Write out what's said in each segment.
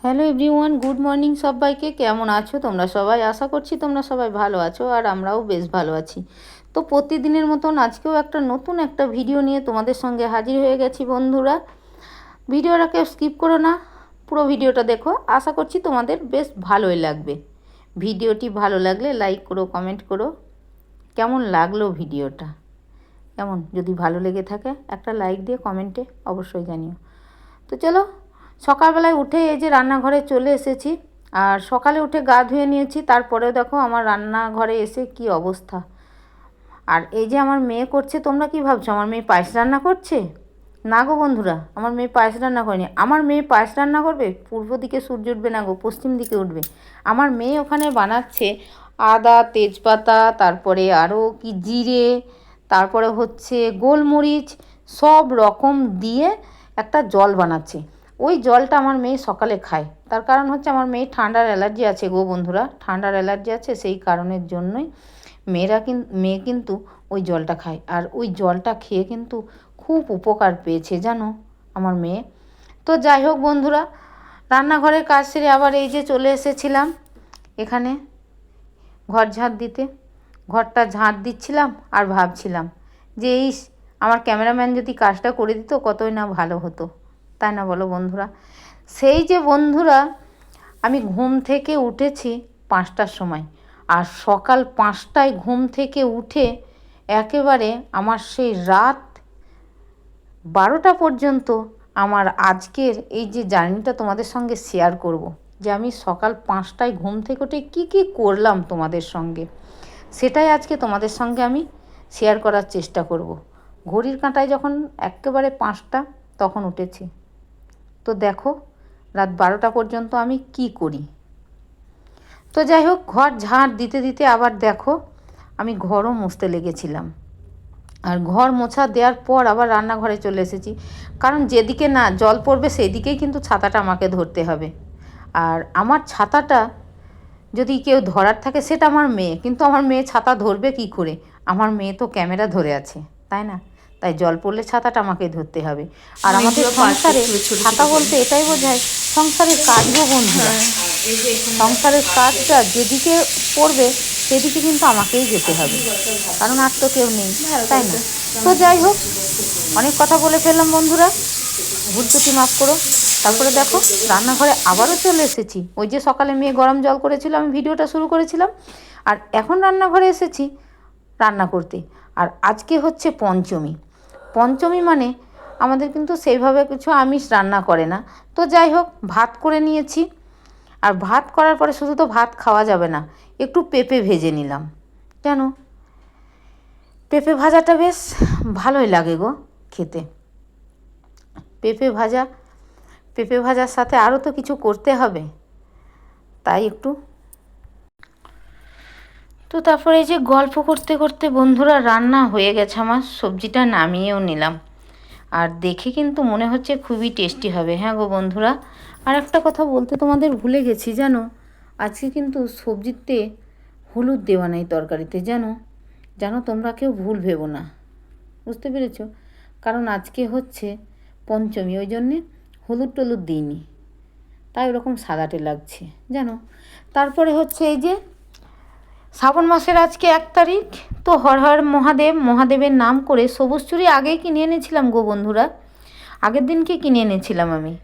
Hello everyone, good morning সবাইকে। কেমন আছো তোমরা সবাই? আশা করছি তোমরা সবাই ভালো আছো, আর আমরাও বেশ ভালো আছি। তো প্রতিদিনের মতন আজকেও নতুন একটা ভিডিও নিয়ে তোমাদের সঙ্গে হাজির হয়ে গেছি বন্ধুরা। ভিডিওটাকে স্কিপ করো না, পুরো ভিডিওটা দেখো। আশা করছি তোমাদের বেশ ভালোই লাগবে। ভিডিওটি ভালো লাগলে লাইক করো, কমেন্ট করো কেমন লাগলো ভিডিওটা। কেমন যদি ভালো লেগে থাকে একটা লাইক দিয়ে কমেন্টে অবশ্যই জানিও। তো চলো, সকালবেলায় উঠে এই যে রান্নাঘরে চলে এসেছি। আর সকালে উঠে গা ধুয়ে নিয়েছি, তারপরেও দেখো আমার রান্নাঘরে এসে কি অবস্থা। আর এই যে আমার মেয়ে করছে, তোমরা কি ভাবছো আমার মেয়ে পায়েস রান্না করছে? না গো বন্ধুরা, আমার মেয়ে পায়েস রান্না করেনি। আমার মেয়ে পায়েস রান্না করবে পূর্ব দিকে সূর্য উঠবে না গো, পশ্চিম দিকে উঠবে। আমার মেয়ে ওখানে বানাচ্ছে আদা, তেজপাতা, তারপরে আরও কি জিরে, তারপরে হচ্ছে গোলমরিচ, সব রকম দিয়ে একটা জল বানাচ্ছে। ওই জলটা আমার মেয়ে সকালে খায়। তার কারণ হচ্ছে আমার মেয়ে ঠান্ডার অ্যালার্জি আছে গো বন্ধুরা, ঠান্ডার অ্যালার্জি আছে, সেই কারণের জন্যই মেয়ে কিন্তু ওই জলটা খায়। আর ওই জলটা খেয়ে কিন্তু খুব উপকার পেয়েছে জানো আমার মেয়ে। তো যাই হোক বন্ধুরা, রান্নাঘরের কাজ সেরে আবার এই যে চলে এসেছিলাম এখানে ঘর ঝাঁট দিতে। ঘরটা ঝাঁট দিচ্ছিলাম আর ভাবছিলাম যে আমার ক্যামেরাম্যান যদি কাজটা করে দিত কতই না ভালো হতো, তাই না বলো বন্ধুরা? সেই যে বন্ধুরা, আমি ঘুম থেকে উঠেছি 5টার সময়। আর সকাল 5টায় ঘুম থেকে উঠে একেবারে আমার সেই রাত 12টা পর্যন্ত আমার আজকের এই যে জার্নিটা তোমাদের সঙ্গে শেয়ার করব। যে আমি সকাল 5টায় ঘুম থেকে উঠে কী কী করলাম তোমাদের সঙ্গে, সেটাই আজকে তোমাদের সঙ্গে আমি শেয়ার করার চেষ্টা করব। ঘড়ির কাঁটায় যখন একেবারে 5টা তখন উঠেছি। তো দেখো রাত 12টা পর্যন্ত আমি কি করি। তো যাই হোক, ঘর ঝাঁট দিতে দিতে আবার দেখো আমি ঘরও মুছতে লেগেছিলাম। আর ঘর মোছা দেওয়ার পর আবার রান্নাঘরে চলে এসেছি, কারণ যেদিকে না জল পড়বে সেই দিকেই কিন্তু ছাতাটা আমাকে ধরতে হবে। আর আমার ছাতাটা যদি কেউ ধরার থাকে সেটা আমার মেয়ে, কিন্তু আমার মেয়ে ছাতা ধরবে কি করে? আমার মেয়ে তো ক্যামেরা ধরে আছে, তাই না? তাই জল পড়লে ছাতাটা আমাকে ধরতে হবে। আর আমাদের সংসারে ছাতা বলতে এটাই বোঝায় সংসারের কাজ গো বন্ধুরা। সংসারের কাজটা যেদিকে পড়বে সেদিকে কিন্তু আমাকেই যেতে হবে, কারণ আর তো কেউ নেই, তাই না? তো যাই হোক, অনেক কথা বলে ফেললাম বন্ধুরা, ভুল ত্রুটি মাফ করো। তারপরে দেখো রান্নাঘরে আবারও চলে এসেছি। ওই যে সকালে মেয়ে গরম জল করেছিল, আমি ভিডিওটা শুরু করেছিলাম, আর এখন রান্নাঘরে এসেছি রান্না করতে। আর আজকে হচ্ছে পঞ্চমী। পঞ্চমী মানে আমাদের কিন্তু সেইভাবে কিছু আমিষ রান্না করে না। তো যাই হোক, ভাত করে নিয়েছি। আর ভাত করার পরে শুধু তো ভাত খাওয়া যাবে না, একটু পেঁপে ভেজে নিলাম। জানো পেঁপে ভাজাটা বেশ ভালোই লাগে গো খেতে। পেঁপে ভাজার সাথে আরও তো কিছু করতে হবে, তাই একটু। তো তারপরে এই যে গল্প করতে করতে বন্ধুরা রান্না হয়ে গেছে আমার, সবজিটা নামিয়েও নিলাম। আর দেখে কিন্তু মনে হচ্ছে খুবই টেস্টি হবে। হ্যাঁ গো বন্ধুরা, আর একটা কথা বলতে তোমাদের ভুলে গেছি, জানো আজকে কিন্তু সবজিতে হলুদ দেওয়া নেই তরকারিতে। জানো তোমরা কেউ ভুল ভেবো না, বুঝতে পেরেছো? কারণ আজকে হচ্ছে পঞ্চমী, ওই জন্যে হলুদ টলুদ দিইনি, তাই ওরকম সাদাটে লাগছে জানো। তারপরে হচ্ছে এই যে শ্রাবণ মাসের আজকে 1 তারিখ। তো হর হর মহাদেবের নাম করে সবুজ চুড়ি আগেই কিনে এনেছিলাম গো বন্ধুরা। আগের দিনকে কিনে এনেছিলাম আমি।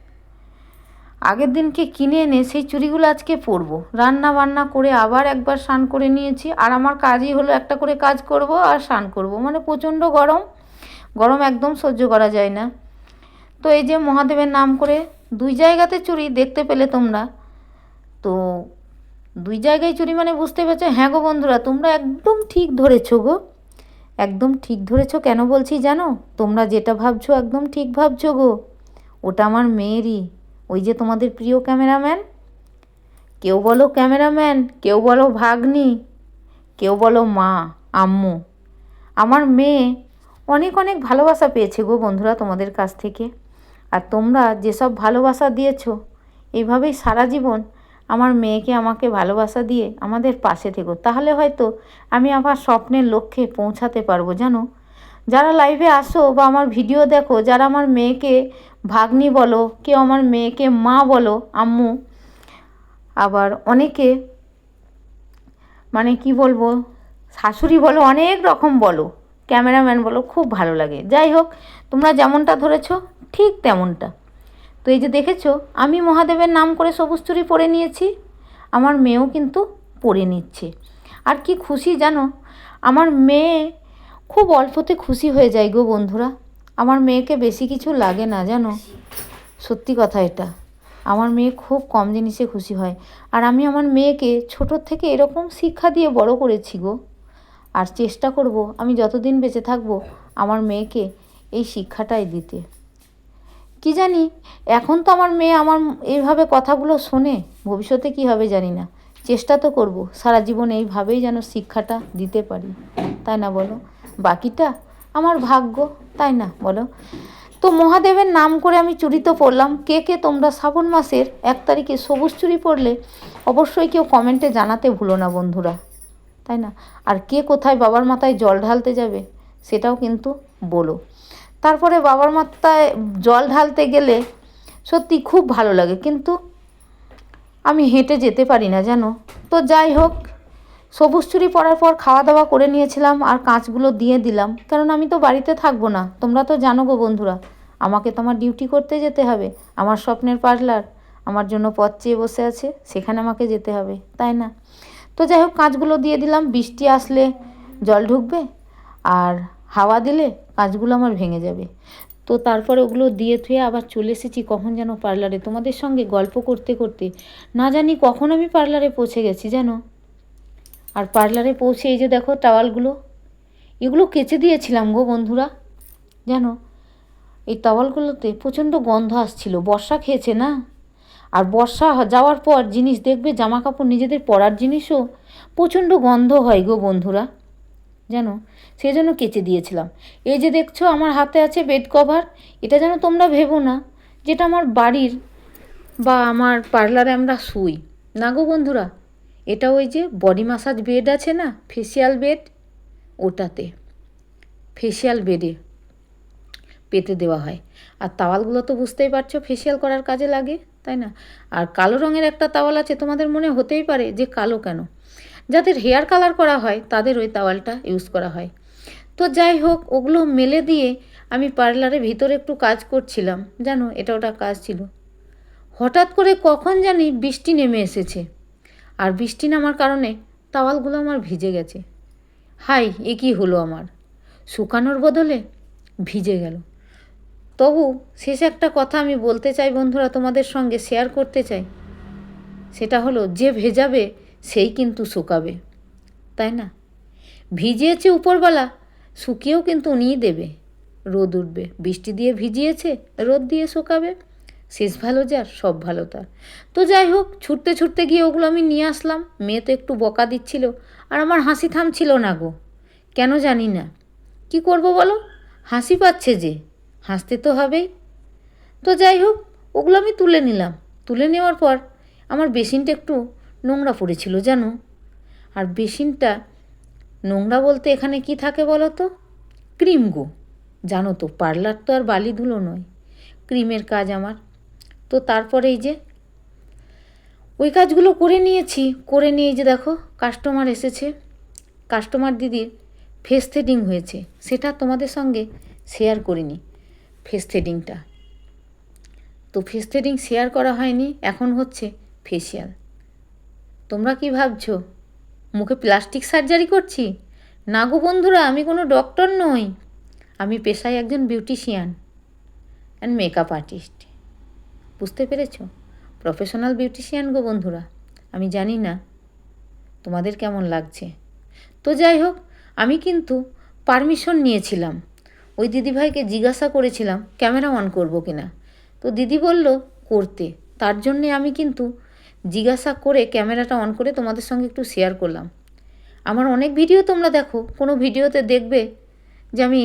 আগের দিনকে কিনে এনে সেই চুড়িগুলো আজকে পরবো। রান্না বান্না করে আবার একবার স্নান করে নিয়েছি। আর আমার কাজই হলো একটা করে কাজ করব আর স্নান করব, মানে প্রচণ্ড গরম একদম সহ্য করা যায় না। তো এই যে মহাদেবের নাম করে 2 জায়গাতে চুড়ি দেখতে পেলে তোমরা। তো 2 জায়গায় চুড়ি মানে বুঝতে পেরেছো? হ্যাঁ গো বন্ধুরা, তোমরা একদম ঠিক ধরেছো গো, একদম ঠিক ধরেছো। কেন বলছি জানো? তোমরা যেটা ভাবছো একদম ঠিক ভাবছো গো, ওটা আমার মেয়েরই। ওই যে তোমাদের প্রিয় ক্যামেরাম্যান, কেউ বলো ক্যামেরাম্যান, কেউ বলো ভাগ্নি, কেউ বলো মা, আম্মু। আমার মেয়ে অনেক অনেক ভালোবাসা পেয়েছে গো বন্ধুরা তোমাদের কাছ থেকে। আর তোমরা যেসব ভালোবাসা দিয়েছো, এইভাবেই সারা জীবন আমার মেয়েকে আমাকে ভালোবাসা দিয়ে আমাদের পাশে থেকো, তাহলে হয়তো আমি আমার স্বপ্নের লক্ষ্যে পৌঁছাতে পারবো। জানো যারা লাইভে আসো বা আমার ভিডিও দেখো, যারা আমার মেয়েকে ভাগ্নি বলো, কেউ আমার মেয়েকে মা বলো, আম্মু, আবার অনেকে মানে কি বলবো, শাশুড়ি বলো, অনেক রকম বলো, ক্যামেরাম্যান বলো, খুব ভালো লাগে। যাই হোক, তোমরা যেমনটা ধরেছো ঠিক তেমনটা। তো এই যে দেখেছো, আমি মহাদেবের নাম করে সবুজ চুড়ি পরে নিয়েছি, আমার মেয়েও কিন্তু পরে নিচ্ছে। আর কি খুশি জানো, আমার মেয়ে খুব অল্পতে খুশি হয়ে যায় গো বন্ধুরা। আমার মেয়েকে বেশি কিছু লাগে না জানো, সত্যি কথা এটা। আমার মেয়ে খুব কম জিনিসে খুশি হয়। আর আমি আমার মেয়েকে ছোটোর থেকে এরকম শিক্ষা দিয়ে বড় করেছি গো। আর চেষ্টা করব আমি যতদিন বেঁচে থাকবো আমার মেয়েকে এই শিক্ষাটাই দিতে। কি জানি, এখন তো আমার মেয়ে আমার এইভাবে কথাগুলো শোনে, ভবিষ্যতে কী হবে জানি না। চেষ্টা তো করব সারা জীবন এইভাবেই যেন শিক্ষাটা দিতে পারি, তাই না বলো? বাকিটা আমার ভাগ্য, তাই না বলো? তো মহাদেবের নাম করে আমি চুড়ি তো পরলাম। কে কে তোমরা শ্রাবণ মাসের 1 তারিখে সবুজ চুড়ি পরলে অবশ্যই কেউ কমেন্টে জানাতে ভুলো না বন্ধুরা, তাই না? আর কে কোথায় বাবার মাথায় জল ঢালতে যাবে সেটাও কিন্তু বলো। তারপরে বাবার মাথায় জল ঢালতে গেলে সত্যি খুব ভালো লাগে, কিন্তু আমি হেঁটে যেতে পারি না জানো। তো যাই হোক, সবুজ চুড়ি পরার পর খাওয়া দাওয়া করে নিয়েছিলাম আর কাঁচগুলো দিয়ে দিলাম, কারণ আমি তো বাড়িতে থাকবো না। তোমরা তো জানো গো বন্ধুরা, আমাকে তো আমার ডিউটি করতে যেতে হবে। আমার স্বপ্নের পার্লার আমার জন্য পথ চেয়ে বসে আছে, সেখানে আমাকে যেতে হবে, তাই না? তো যাই হোক, কাঁচগুলো দিয়ে দিলাম। বৃষ্টি আসলে জল ঢুকবে আর হাওয়া দিলে কাঁচগুলো আমার ভেঙে যাবে। তো তারপরে ওগুলো দিয়ে থুয়ে আবার চলে এসেছি কখন যেন পার্লারে, তোমাদের সঙ্গে গল্প করতে করতে না জানি কখন আমি পার্লারে পৌঁছে গেছি জানো। আর পার্লারে পৌঁছে এই যে দেখো টাওয়ালগুলো, এগুলো কেচে দিয়েছিলাম গো বন্ধুরা জানো। এই টাওয়ালগুলোতে প্রচণ্ড গন্ধ আসছিল, বর্ষা খেয়েছে না। আর বর্ষা যাওয়ার পর জিনিস দেখবে, জামা কাপড় নিজেদের পরার জিনিসও প্রচণ্ড গন্ধ হয় গো বন্ধুরা জানো, সেই জন্য কেচে দিয়েছিলাম। এই যে দেখছো আমার হাতে আছে বেড কভার, এটা যেন তোমরা ভেবো না যেটা আমার বাড়ির বা আমার পার্লারে আমরা শুই না গো বন্ধুরা। এটা ওই যে বডি ম্যাসাজ বেড আছে না, ফেসিয়াল বেড, ওটাতে ফেসিয়াল বেডে পেতে দেওয়া হয়। আর তাওয়ালগুলো তো বুঝতেই পারছো ফেসিয়াল করার কাজে লাগে, তাই না? আর কালো রঙের একটা তাওয়াল আছে, তোমাদের মনে হতেই পারে যে কালো কেন, যাদের হেয়ার কালার করা হয় তাদের ওই তাওয়ালটা ইউজ করা হয়। তো যাই হোক, ওগুলো মেলে দিয়ে আমি পার্লারে ভিতরে একটু কাজ করছিলাম জানো, এটা ওটা কাজ ছিল। হঠাৎ করে কখন জানি বৃষ্টি নেমে এসেছে, আর বৃষ্টি নামার কারণে তাওয়ালগুলো আমার ভিজে গেছে। হাই, এ কী হলো আমার, শুকানোর বদলে ভিজে গেল। তবু শেষে একটা কথা আমি বলতে চাই বন্ধুরা, তোমাদের সঙ্গে শেয়ার করতে চাই। সেটা হলো, যে ভেজাবে সেই কিন্তু শুকাবে, তাই না? ভিজিয়েছে উপরবেলা, শুকিয়েও কিন্তু উনিই দেবে। রোদ উঠবে, বৃষ্টি দিয়ে ভিজিয়েছে, রোদ দিয়ে শুকাবে। শেষ ভালো যার, সব ভালো তার। তো যাই হোক, ছুটতে ছুটতে গিয়ে ওগুলো আমি নিয়ে আসলাম। মেয়ে তো একটু বকা দিচ্ছিল, আর আমার হাসি থামছিল না গো, কেন জানি না। কি করব বলো, হাসি পাচ্ছে যে, হাসতে তো হবেই। তো যাই হোক, ওগুলো আমি তুলে নিলাম। তুলে নেওয়ার পর আমার বেসিনটা একটু নোংরা পড়েছিল জানো। আর বেসিনটা নোংরা বলতে এখানে কি থাকে বলো তো, ক্রিম গো। জানো তো পার্লার তো আর বালি ধুলো নয়, ক্রিমের কাজ আমার। তো তারপরে এই যে ওই কাজগুলো করে নিয়েছি, করে নিয়ে এই যে দেখো কাস্টমার এসেছে। কাস্টমার দিদির ফেস থ্রেডিং হয়েছে, সেটা তোমাদের সঙ্গে শেয়ার করিনি ফেস থ্রেডিংটা। তো ফেস থ্রেডিং শেয়ার করা হয়নি, এখন হচ্ছে ফেসিয়াল। তোমরা কি ভাবছো মুখে প্লাস্টিক সার্জারি করছি? না গো বন্ধুরা, আমি কোনো ডক্টর নই, আমি পেশায় একজন বিউটিশিয়ান অ্যান্ড মেকআপ আর্টিস্ট। বুঝতে পেরেছো? প্রফেশনাল বিউটিশিয়ান গো বন্ধুরা। আমি জানি না তোমাদের কেমন লাগছে। তো যাই হোক, আমি কিন্তু পারমিশন নিয়েছিলাম, ওই দিদিভাইকে জিজ্ঞাসা করেছিলাম ক্যামেরা অন করবো কিনা। তো দিদি বলল করতে, তার জন্যে আমি কিন্তু জিজ্ঞাসা করে ক্যামেরাটা অন করে তোমাদের সঙ্গে একটু শেয়ার করলাম। আমার অনেক ভিডিও তোমরা দেখো, কোনো ভিডিওতে দেখবে যে আমি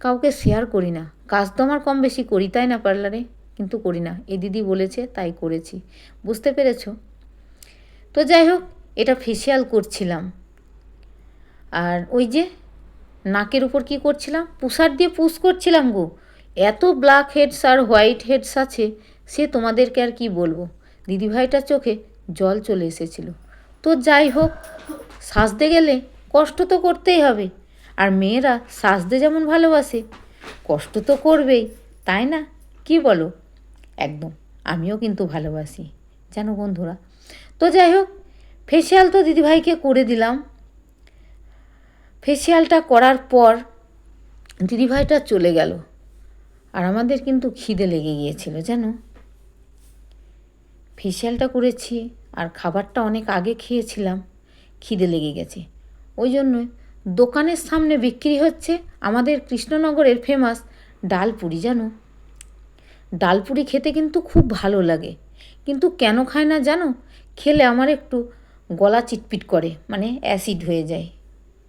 কাউকে শেয়ার করি না। কাজ তো আমার কম বেশি করি, তাই না পার্লারে, কিন্তু করি না। এই দিদি বলেছে তাই করেছি, বুঝতে পেরেছো? তো যাই হোক, এটা ফেসিয়াল করছিলাম। আর ওই যে নাকের উপর কি করছিলাম, পুষার দিয়ে পুশ করছিলাম গো। এত black heads are white heads আছে, সে তোমাদেরকে আর কি বলবো। দিদিভাইটার চোখে জল চলে এসেছিল। তো যাই হোক, সাজতে গেলে কষ্ট তো করতেই হবে, আর মেয়েরা সাজতে যেমন ভালোবাসে কষ্ট তো করবেই, তাই না? কি বলো? একদম, আমিও কিন্তু ভালোবাসি জানো বন্ধুরা। তো যাই হোক, ফেসিয়াল তো দিদিভাইকে করে দিলাম। ফেসিয়ালটা করার পর দিদিভাইটা চলে গেল, আর আমাদের কিন্তু খিদে লেগে গিয়েছিল জানো। ফেসিয়ালটা করেছি আর খাবারটা অনেক আগে খেয়েছিলাম, খিদে লেগে গেছে। ওই জন্য দোকানের সামনে বিক্রি হচ্ছে আমাদের কৃষ্ণনগরের ফেমাস ডালপুরি জানো। ডালপুরি খেতে কিন্তু খুব ভালো লাগে, কিন্তু কেন খায় না জানো? খেলে আমার একটু গলা চিটপিট করে, মানে অ্যাসিড হয়ে যায়,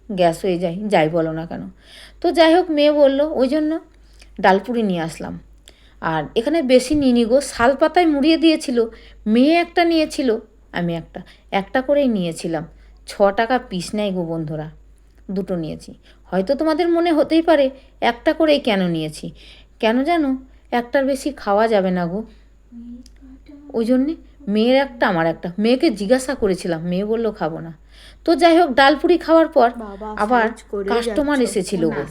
গ্যাস হয়ে যায়, যাই বলো না কেন। তো যাই হোক, মেয়ে বলল ওই জন্য ডালপুরি নিয়ে আসলাম। আর এখানে বেশি নিইনি গো, শাল পাতায় মুড়িয়ে দিয়েছিল। মেয়ে একটা নিয়েছিল, আমি একটা করেই নিয়েছিলাম। 6 টাকা পিস নেয় গো বন্ধুরা, দুটো নিয়েছি। হয়তো তোমাদের মনে হতেই পারে একটা করেই কেন নিয়েছি, কেন জানো? একটার বেশি খাওয়া যাবে না গো, ওই জন্যে মেয়ের একটা আমার একটা। মেয়েকে জিজ্ঞাসা করেছিলাম, মেয়ে বললো খাবো না। তো যাই হোক, ডালপুরি খাওয়ার পর আবার কাস্টমার এসেছিল গো।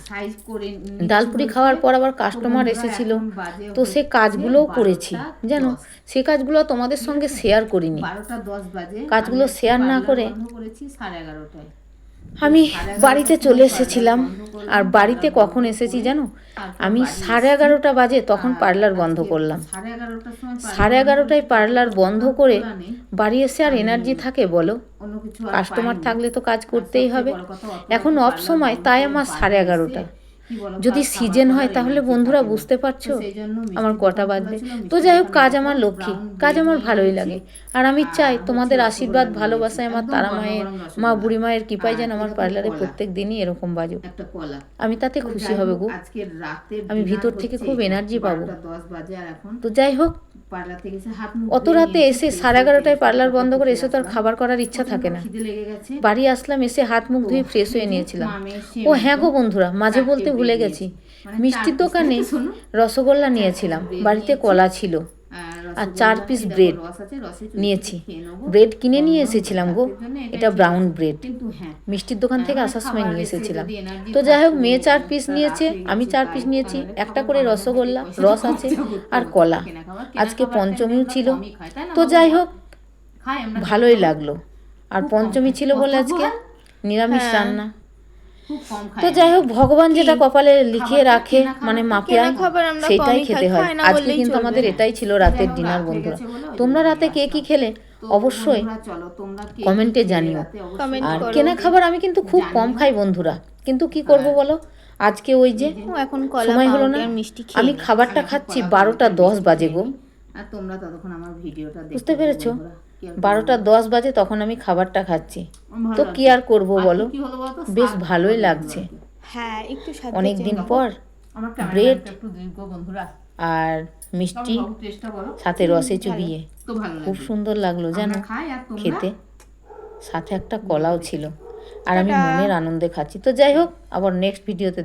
ডালপুরি খাওয়ার পর আবার কাস্টমার এসেছিল, তো সে কাজগুলোও করেছি জানো। সে কাজগুলো তোমাদের সঙ্গে শেয়ার করিনি, কাজগুলো শেয়ার না করে আমি বাড়িতে চলে এসেছিলাম। আর বাড়িতে কখন এসেছি জানো? আমি 11:30 বাজে তখন পার্লার বন্ধ করলাম। 11:30টায় পার্লার বন্ধ করে বাড়ি এসে আর এনার্জি থাকে বলো? কাস্টমার থাকলে তো কাজ করতেই হবে। এখন অফ সময়, তাই আমার 11:30। যদি সিজন হয় তাহলে বন্ধুরা বুঝতে পারছো আমার কটা বাজবে। তো যাই হোক, কাজ আমার লক্ষ্মী, কাজ আমার ভালোই লাগে। আর আমি চাই তোমাদের আশীর্বাদ ভালোবাসায় আমার তারা মায়ের, মা বুড়ি মায়ের কৃপায় যেন আমার পার্লারে প্রত্যেক দিনই এরকম বাজুক, আমি তাতে খুশি হবে গো। আমি ভিতর থেকে খুব এনার্জি পাবো। তো যাই হোক, অত রাতে এসে 11:30টায় পার্লার বন্ধ করে এসে তো আর খাবার করার ইচ্ছা থাকে না। বাড়ি আসলাম, এসে হাত মুখ ধুয়ে ফ্রেশ হয়ে নিয়েছিলাম। ও হ্যাঁ গো বন্ধুরা, মাঝে বলতে ভুলে গেছি, মিষ্টির দোকানে রসগোল্লা নিয়েছিলাম, বাড়িতে কলা ছিল, আর 4 পিস ব্রেড নিয়েছি। ব্রেড কিনে নিয়ে এসেছিলাম গো, এটা ব্রাউন ব্রেড, মিষ্টির দোকান থেকে আসার সময় নিয়ে এসেছিলাম। তো যাই হোক, মেয়ে 4 পিস নিয়েছে, আমি 4 পিস নিয়েছি, একটা করে রসগোল্লা, রস আছে, আর কলা। আজকে পঞ্চমীও ছিল। তো যাই হোক, ভালোই লাগলো। আর পঞ্চমী ছিল বলে আজকে নিরামিষ রান্না। তো যাই হোক, ভগবান যেটা কপালে লিখে রাখে, মানে মাপিয়ায়, সেটাই খেতে হয়। আজকে কিন্তু আমাদের এটাই ছিল রাতের ডিনার বন্ধুরা। তোমরা রাতে কে কি খেলে অবশ্যই কমেন্টে জানিও। আর কেনা খাবার আমি কিন্তু খুব কম খাই বন্ধুরা, কিন্তু কি করব বলো, আজকে ওই যে এখন সময় হলো না, আমি খাবারটা খাচ্ছি 12:10 বাজে গো। আর তোমরা ততক্ষণ আমার ভিডিওটা বুঝতে পেরেছো, 12:10 বাজে তখন আমি খাবারটা খাচ্ছি। তো কি আর করব বলো, বেশ ভালোই লাগছে। হ্যাঁ, একটু অনেক দিন পর ব্রেড আর মিষ্টি সাথে রসে চুবিয়ে খুব সুন্দর লাগলো জানো খেতে, সাথে একটা কলাও ছিল, আর আমি মনের আনন্দে খাচ্ছি। তো যাই হোক, আবার নেক্সট ভিডিওতে